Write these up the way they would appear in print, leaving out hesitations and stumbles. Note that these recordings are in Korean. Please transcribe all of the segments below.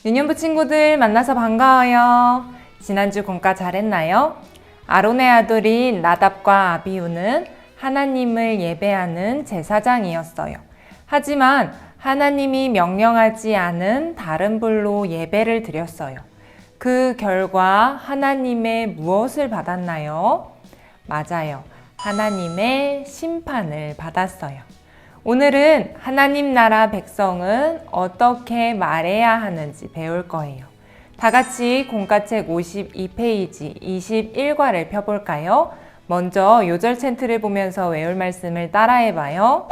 유년부 친구들 만나서 반가워요. 지난주 공과 잘했나요? 아론의 아들인 나답과 아비후는 하나님을 예배하는 제사장이었어요. 하지만 하나님이 명령하지 않은 다른 불로 예배를 드렸어요. 그 결과 하나님의 무엇을 받았나요? 맞아요. 하나님의 심판을 받았어요. 오늘은 하나님 나라 백성은 어떻게 말해야 하는지 배울 거예요. 다 같이 공과책 52페이지 21과를 펴볼까요? 먼저 요절 챈트를 보면서 외울 말씀을 따라해봐요.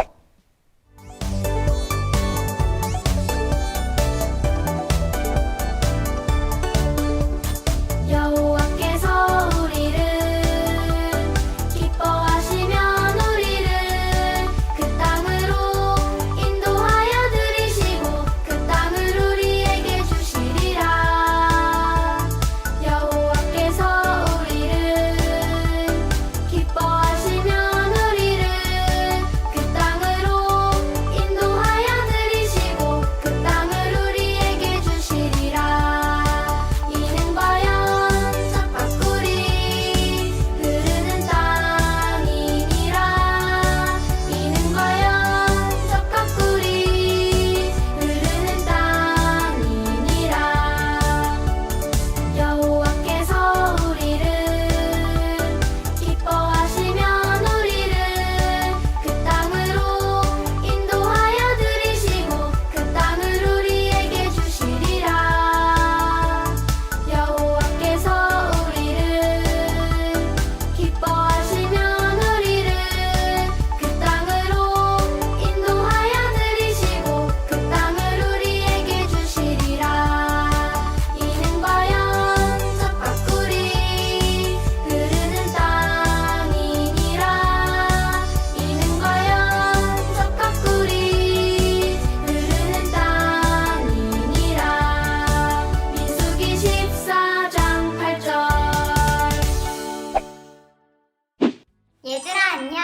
얘들아 안녕!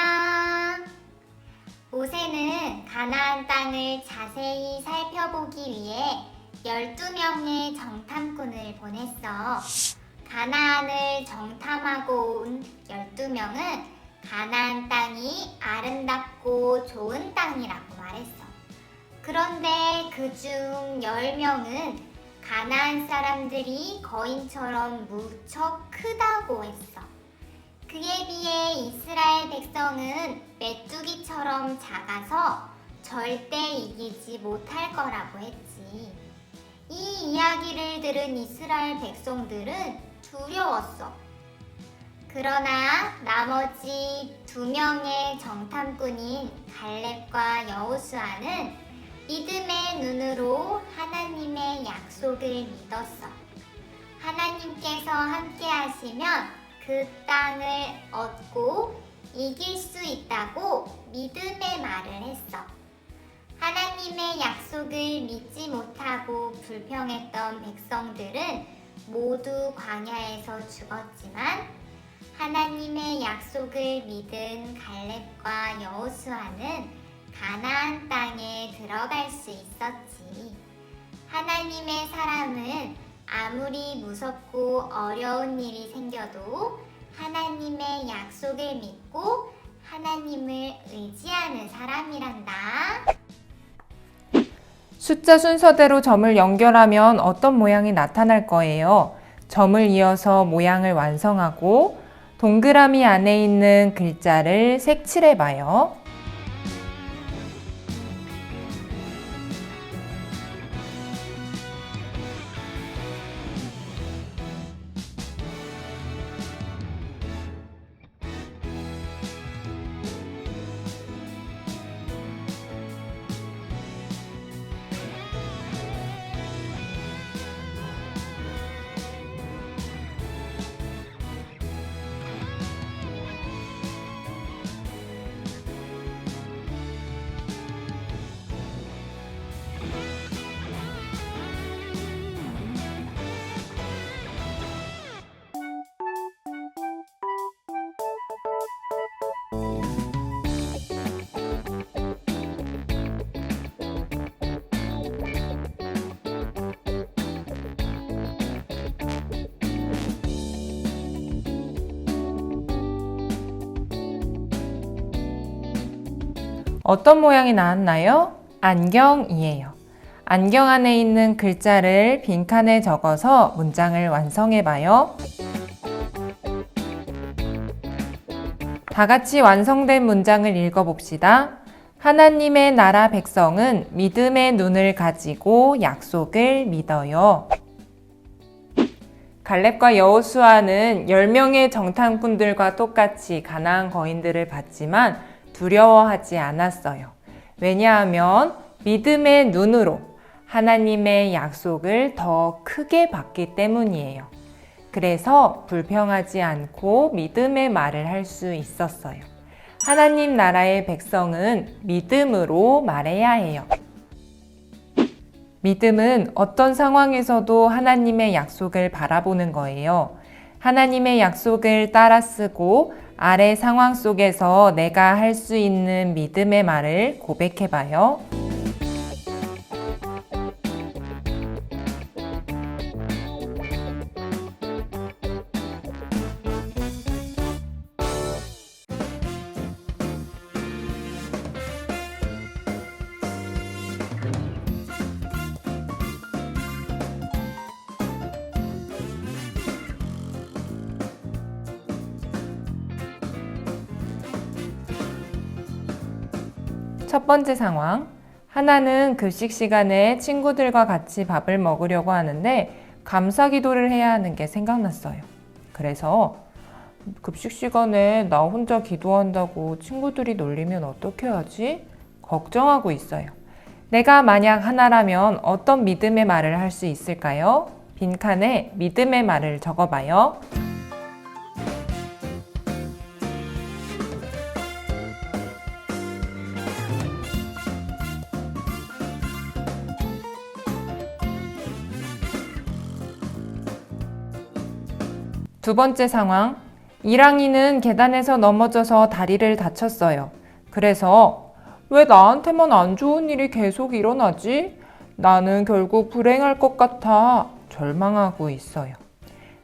모세는 가나안 땅을 자세히 살펴보기 위해 12명의 정탐꾼을 보냈어. 가나안을 정탐하고 온 12명은 가나안 땅이 아름답고 좋은 땅이라고 말했어. 그런데 그중 10명은 가나안 사람들이 거인처럼 무척 크다고 했어. 그에 비해 이스라엘 백성은 메뚜기처럼 작아서 절대 이기지 못할 거라고 했지. 이 이야기를 들은 이스라엘 백성들은 두려웠어. 그러나 나머지 2명의 정탐꾼인 갈렙과 여호수아는 믿음의 눈으로 하나님의 약속을 믿었어. 하나님께서 함께 하시면 그 땅을 얻고 이길 수 있다고 믿음의 말을 했어. 하나님의 약속을 믿지 못하고 불평했던 백성들은 모두 광야에서 죽었지만 하나님의 약속을 믿은 갈렙과 여호수아는 가나안 땅에 들어갈 수 있었지. 하나님의 사람은 아무리 무섭고 어려운 일이 생겨도 하나님의 약속을 믿고 하나님을 의지하는 사람이란다. 숫자 순서대로 점을 연결하면 어떤 모양이 나타날 거예요? 점을 이어서 모양을 완성하고 동그라미 안에 있는 글자를 색칠해봐요. 어떤 모양이 나왔나요? 안경이에요. 안경 안에 있는 글자를 빈칸에 적어서 문장을 완성해봐요. 다 같이 완성된 문장을 읽어봅시다. 하나님의 나라 백성은 믿음의 눈을 가지고 약속을 믿어요. 갈렙과 여호수아는 10명의 정탐꾼들과 똑같이 가나안 거인들을 봤지만 두려워하지 않았어요. 왜냐하면 믿음의 눈으로 하나님의 약속을 더 크게 봤기 때문이에요. 그래서 불평하지 않고 믿음의 말을 할 수 있었어요. 하나님 나라의 백성은 믿음으로 말해야 해요. 믿음은 어떤 상황에서도 하나님의 약속을 바라보는 거예요. 하나님의 약속을 따라 쓰고 아래 상황 속에서 내가 할 수 있는 믿음의 말을 고백해봐요. 첫 번째 상황. 하나는 급식 시간에 친구들과 같이 밥을 먹으려고 하는데 감사 기도를 해야 하는 게 생각났어요. 그래서 급식 시간에 나 혼자 기도한다고 친구들이 놀리면 어떻게 하지? 걱정하고 있어요. 내가 만약 하나라면 어떤 믿음의 말을 할 수 있을까요? 빈칸에 믿음의 말을 적어봐요. 두 번째 상황. 이랑이는 계단에서 넘어져서 다리를 다쳤어요. 그래서 왜 나한테만 안 좋은 일이 계속 일어나지? 나는 결국 불행할 것 같아. 절망하고 있어요.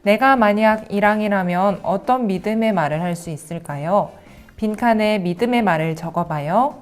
내가 만약 이랑이라면 어떤 믿음의 말을 할 수 있을까요? 빈칸에 믿음의 말을 적어봐요.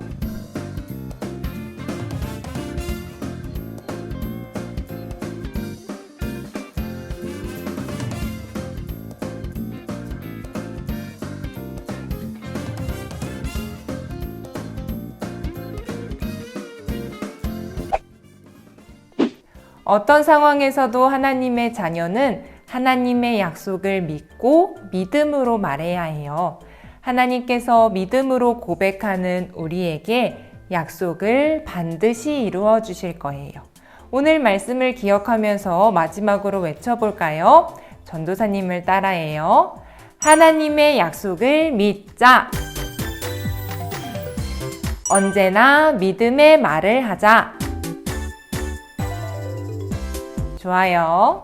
어떤 상황에서도 하나님의 자녀는 하나님의 약속을 믿고 믿음으로 말해야 해요. 하나님께서 믿음으로 고백하는 우리에게 약속을 반드시 이루어 주실 거예요. 오늘 말씀을 기억하면서 마지막으로 외쳐볼까요? 전도사님을 따라해요. 하나님의 약속을 믿자. 언제나 믿음의 말을 하자. 좋아요.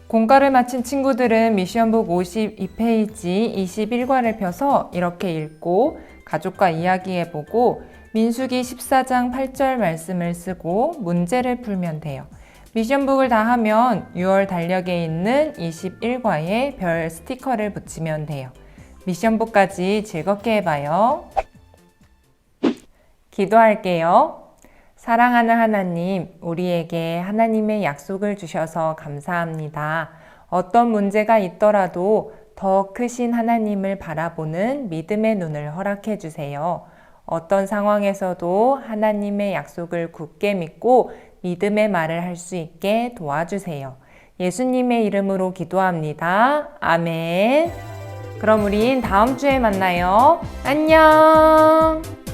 공과를 마친 친구들은 미션북 52페이지 21과를 펴서 이렇게 읽고 가족과 이야기해보고 민수기 14장 8절 말씀을 쓰고 문제를 풀면 돼요. 미션북을 다 하면 6월 달력에 있는 21과에 별 스티커를 붙이면 돼요. 미션북까지 즐겁게 해봐요. 기도할게요. 사랑하는 하나님, 우리에게 하나님의 약속을 주셔서 감사합니다. 어떤 문제가 있더라도 더 크신 하나님을 바라보는 믿음의 눈을 허락해 주세요. 어떤 상황에서도 하나님의 약속을 굳게 믿고 믿음의 말을 할 수 있게 도와주세요. 예수님의 이름으로 기도합니다. 아멘. 그럼 우린 다음 주에 만나요. 안녕.